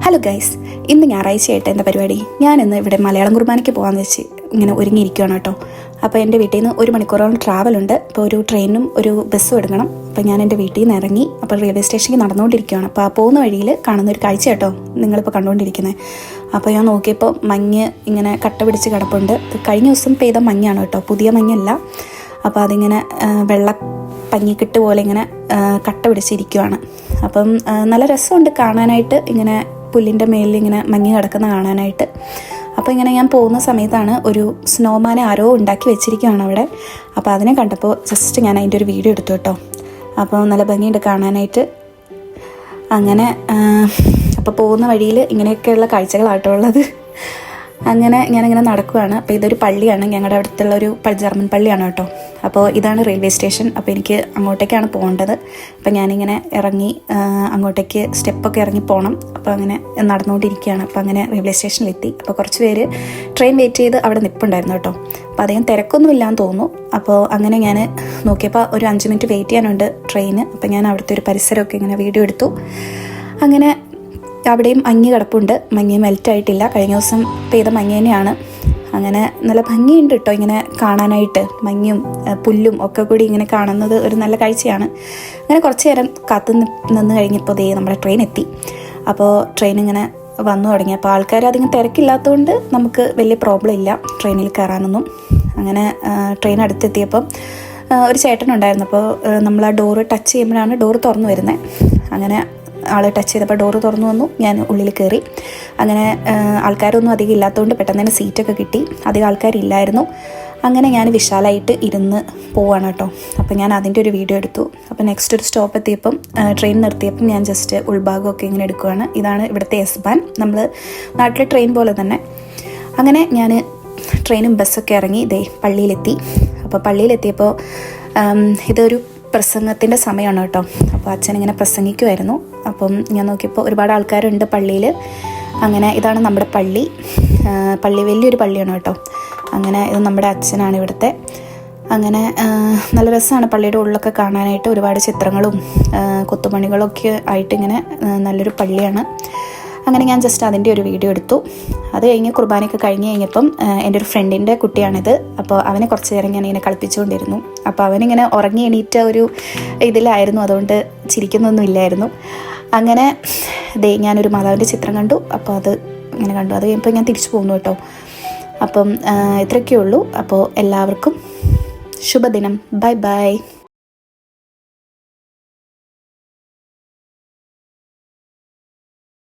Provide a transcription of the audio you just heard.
Hello guys, ഇന്ന് ഞായറാഴ്ചയായിട്ട് എന്താ പരിപാടി? ഞാനിന്ന് ഇവിടെ മലയാളം കുർബാനയ്ക്ക് പോകാമെന്ന് വെച്ച് ഇങ്ങനെ ഒരുങ്ങിയിരിക്കുകയാണ് കേട്ടോ. അപ്പോൾ എൻ്റെ വീട്ടിൽ നിന്ന് 1 മണിക്കൂറോളം ട്രാവലുണ്ട്. അപ്പോൾ ഒരു ട്രെയിനും ഒരു ബസ്സും എടുക്കണം. അപ്പോൾ ഞാൻ എൻ്റെ വീട്ടിൽ നിന്ന് ഇറങ്ങി അപ്പോൾ റെയിൽവേ സ്റ്റേഷനിൽ നടന്നുകൊണ്ടിരിക്കുകയാണ്. അപ്പോൾ ആ പോകുന്ന വഴിയിൽ കാണുന്ന ഒരു കാഴ്ച കേട്ടോ നിങ്ങളിപ്പോൾ കണ്ടുകൊണ്ടിരിക്കുന്നത്. അപ്പോൾ ഞാൻ നോക്കിയപ്പോൾ മഞ്ഞ് ഇങ്ങനെ കട്ട പിടിച്ച് കിടപ്പുണ്ട്. കഴിഞ്ഞ ദിവസം പെയ്ത മഞ്ഞാണ് കേട്ടോ, പുതിയ മഞ്ഞല്ല. അപ്പോൾ അതിങ്ങനെ വെള്ള പഞ്ഞിക്കെട്ട് പോലെ ഇങ്ങനെ കട്ട പിടിച്ചിരിക്കുവാണ്. അപ്പം നല്ല രസമുണ്ട് കാണാനായിട്ട്, ഇങ്ങനെ പുല്ലിൻ്റെ മേലിൽ ഇങ്ങനെ മഞ്ഞ് കിടക്കുന്ന കാണാനായിട്ട്. അപ്പോൾ ഇങ്ങനെ ഞാൻ പോകുന്ന സമയത്താണ് ഒരു സ്നോമാനെ ആരോ ഉണ്ടാക്കി വെച്ചിരിക്കുകയാണ് അവിടെ. അപ്പോൾ അതിനെ കണ്ടപ്പോൾ ജസ്റ്റ് ഞാൻ അതിൻ്റെ ഒരു വീഡിയോ എടുത്തു കേട്ടോ. അപ്പോൾ നല്ല ഭംഗിയുണ്ട് കാണാനായിട്ട്. അങ്ങനെ അപ്പോൾ പോകുന്ന വഴിയിൽ ഇങ്ങനെയൊക്കെയുള്ള കാഴ്ചകളാട്ടോ ഉള്ളത്. അങ്ങനെ ഞാനിങ്ങനെ നടക്കുകയാണ്. അപ്പോൾ ഇതൊരു പള്ളിയാണ്, ഞങ്ങളുടെ അടുത്തുള്ള ഒരു ജർമ്മൻ പള്ളിയാണ് കേട്ടോ. അപ്പോൾ ഇതാണ് റെയിൽവേ സ്റ്റേഷൻ. അപ്പോൾ എനിക്ക് അങ്ങോട്ടേക്കാണ് പോകേണ്ടത്. അപ്പോൾ ഞാനിങ്ങനെ ഇറങ്ങി അങ്ങോട്ടേക്ക് സ്റ്റെപ്പൊക്കെ ഇറങ്ങി പോകണം. അപ്പോൾ അങ്ങനെ നടന്നുകൊണ്ടിരിക്കുകയാണ്. അപ്പോൾ അങ്ങനെ റെയിൽവേ സ്റ്റേഷനിലെത്തി. അപ്പോൾ കുറച്ച് പേര് ട്രെയിൻ വെയിറ്റ് ചെയ്ത് അവിടെ നിൽപ്പുണ്ടായിരുന്നു കേട്ടോ. അപ്പോൾ അധികം തിരക്കൊന്നും ഇല്ലാന്ന് തോന്നുന്നു. അപ്പോൾ അങ്ങനെ ഞാൻ നോക്കിയപ്പോൾ ഒരു 5 മിനിറ്റ് വെയിറ്റ് ചെയ്യാനുണ്ട് ട്രെയിന്. അപ്പോൾ ഞാൻ അവിടുത്തെ ഒരു പരിസരമൊക്കെ ഇങ്ങനെ വീഡിയോ എടുത്തു. അങ്ങനെ അവിടെയും മഞ്ഞ് കിടപ്പുണ്ട്. മഞ്ഞ് മെൽറ്റായിട്ടില്ല, കഴിഞ്ഞ ദിവസം പെയ്ത മഞ്ഞ് തന്നെയാണ്. അങ്ങനെ നല്ല ഭംഗിയുണ്ട് കേട്ടോ ഇങ്ങനെ കാണാനായിട്ട്. മഞ്ഞും പുല്ലും ഒക്കെ കൂടി ഇങ്ങനെ കാണുന്നത് ഒരു നല്ല കാഴ്ചയാണ്. അങ്ങനെ കുറച്ച് നേരം കാത്തു നിന്ന് കഴിഞ്ഞപ്പോൾ നമ്മുടെ ട്രെയിൻ എത്തി. അപ്പോൾ ട്രെയിൻ ഇങ്ങനെ വന്നു തുടങ്ങി. അപ്പോൾ ആൾക്കാർ അധികം തിരക്കില്ലാത്തതുകൊണ്ട് നമുക്ക് വലിയ പ്രോബ്ലം ഇല്ല ട്രെയിനിൽ കയറാനൊന്നും. അങ്ങനെ ട്രെയിൻ അടുത്തെത്തിയപ്പം ഒരു ചേട്ടനുണ്ടായിരുന്നു. അപ്പോൾ നമ്മൾ ആ ഡോറ് ടച്ച് ചെയ്യുമ്പോഴാണ് ഡോറ് തുറന്നു വരുന്നത്. അങ്ങനെ ആൾ ടച്ച് ചെയ്തപ്പോൾ ഡോറ് തുറന്നു വന്നു, ഞാൻ ഉള്ളിൽ കയറി. അങ്ങനെ ആൾക്കാരൊന്നും അധികം ഇല്ലാത്തതുകൊണ്ട് പെട്ടെന്ന് തന്നെ സീറ്റൊക്കെ കിട്ടി. അധികം ആൾക്കാരില്ലായിരുന്നു. അങ്ങനെ ഞാൻ വിശാലമായിട്ട് ഇരുന്ന് പോവാണ് കേട്ടോ. അപ്പോൾ ഞാൻ അതിൻ്റെ ഒരു വീഡിയോ എടുത്തു. അപ്പോൾ നെക്സ്റ്റ് ഒരു സ്റ്റോപ്പ് എത്തിയപ്പം ട്രെയിൻ നിർത്തിയപ്പം ഞാൻ ജസ്റ്റ് ഉൾഭാഗമൊക്കെ ഇങ്ങനെ എടുക്കുകയാണ്. ഇതാണ് ഇവിടുത്തെ എസ്-ബാൻ, നമ്മൾ നാട്ടിലെ ട്രെയിൻ പോലെ തന്നെ. അങ്ങനെ ഞാൻ ട്രെയിനും ബസ്സൊക്കെ ഇറങ്ങി പള്ളിയിലെത്തി. അപ്പോൾ പള്ളിയിലെത്തിയപ്പോൾ ഇതൊരു പ്രസംഗത്തിൻ്റെ സമയമാണ് കേട്ടോ. അപ്പോൾ അച്ഛനിങ്ങനെ പ്രസംഗിക്കുമായിരുന്നു. അപ്പം ഞാൻ നോക്കിയപ്പോൾ ഒരുപാട് ആൾക്കാരുണ്ട് പള്ളിയിൽ. അങ്ങനെ ഇതാണ് നമ്മുടെ പള്ളി. വലിയൊരു പള്ളിയാണ് കേട്ടോ. അങ്ങനെ ഇത് നമ്മുടെ അച്ഛനാണ് ഇവിടുത്തെ. അങ്ങനെ നല്ല രസമാണ് പള്ളിയുടെ ഉള്ളിലൊക്കെ കാണാനായിട്ട്. ഒരുപാട് ചിത്രങ്ങളും കൊത്തുപണികളൊക്കെ ആയിട്ട് ഇങ്ങനെ നല്ലൊരു പള്ളിയാണ്. അങ്ങനെ ഞാൻ ജസ്റ്റ് അതിൻ്റെ ഒരു വീഡിയോ എടുത്തു. അത് കഴിഞ്ഞ് കുർബാനയൊക്കെ കഴിഞ്ഞ് കഴിഞ്ഞപ്പം എൻ്റെ ഒരു ഫ്രണ്ടിൻ്റെ കുട്ടിയാണിത്. അപ്പോൾ അവനെ കുറച്ച് നേരം ഞാൻ ഇങ്ങനെ കളിപ്പിച്ചുകൊണ്ടിരുന്നു. അപ്പോൾ അവനിങ്ങനെ ഉറങ്ങി എണീറ്റ ഒരു ഇതിലായിരുന്നു, അതുകൊണ്ട് ചിരിക്കുന്നൊന്നും ഇല്ലായിരുന്നു. അങ്ങനെ ഞാനൊരു മാതാവിൻ്റെ ചിത്രം കണ്ടു. അപ്പോൾ അത് ഇങ്ങനെ കണ്ടു. അത് കഴിയുമ്പോൾ ഞാൻ തിരിച്ചു പോകുന്നു കേട്ടോ. അപ്പം ഇത്രയൊക്കെ ഉള്ളൂ. അപ്പോൾ എല്ലാവർക്കും ശുഭദിനം. Bye bye.